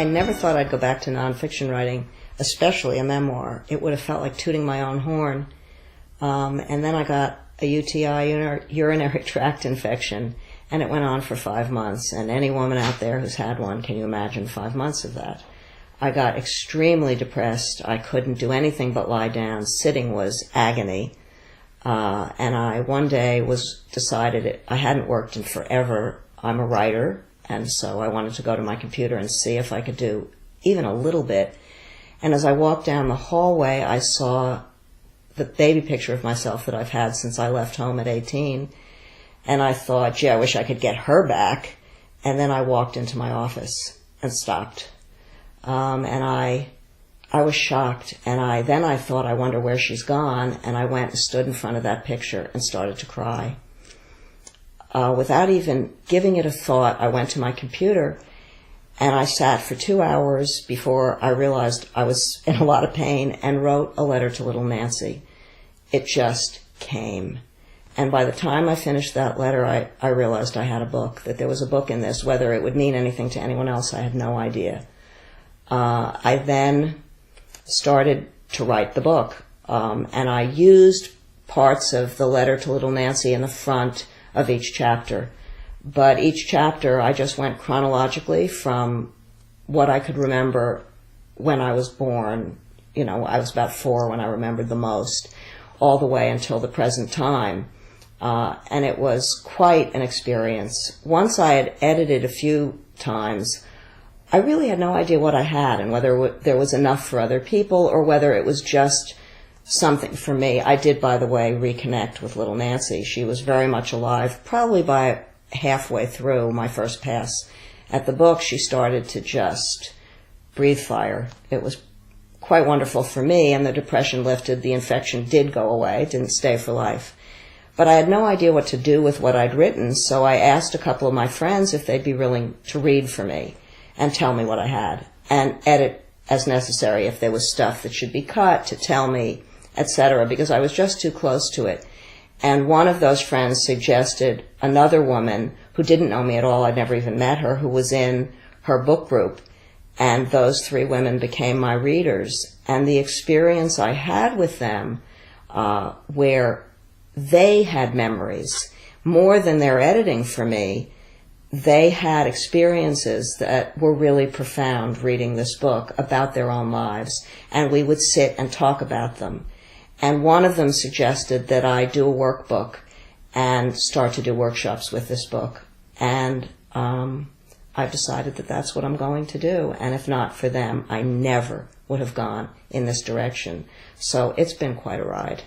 I never thought I'd go back to nonfiction writing, especially a memoir. It would have felt like tooting my own horn. And then I got a UTI, urinary tract infection, and it went on for 5 months. And any woman out there who's had one, can you imagine 5 months of that? I got extremely depressed. I couldn't do anything but lie down. Sitting was agony. And I one day decided I hadn't worked in forever. I'm a writer, and so I wanted to go to my computer and see if I could do even a little bit. And as I walked down the hallway, I saw the baby picture of myself that I've had since I left home at 18. And I thought, gee, I wish I could get her back. And then I walked into my office and stopped. And I was shocked. And then I thought, I wonder where she's gone. And I went and stood in front of that picture and started to cry. Without even giving it a thought, I went to my computer and I sat for 2 hours before I realized I was in a lot of pain and wrote a letter to little Nancy. It just came. And by the time I finished that letter, I realized I had a book, that there was a book in this. Whether it would mean anything to anyone else, I had no idea. I then started to write the book, and I used parts of the letter to little Nancy in the front of each chapter. But each chapter, I just went chronologically from what I could remember when I was born. You know, I was about 4 when I remembered the most, all the way until the present time. And it was quite an experience. Once I had edited a few times, I really had no idea what I had and whether there was enough for other people or whether it was just something for me. I did, by the way, reconnect with little Nancy. She was very much alive. Probably by halfway through my first pass at the book, she started to just breathe fire. It was quite wonderful for me, and the depression lifted. The infection did go away. It didn't stay for life. But I had no idea what to do with what I'd written, so I asked a couple of my friends if they'd be willing to read for me and tell me what I had, and edit as necessary if there was stuff that should be cut, to tell me, etc., because I was just too close to it. And one of those friends suggested another woman who didn't know me at all, I'd never even met her, who was in her book group. And those 3 women became my readers. And the experience I had with them, where they had memories, more than their editing for me, they had experiences that were really profound reading this book about their own lives. And we would sit and talk about them. And one of them suggested that I do a workbook and start to do workshops with this book. And I've decided that that's what I'm going to do. And if not for them, I never would have gone in this direction. So it's been quite a ride.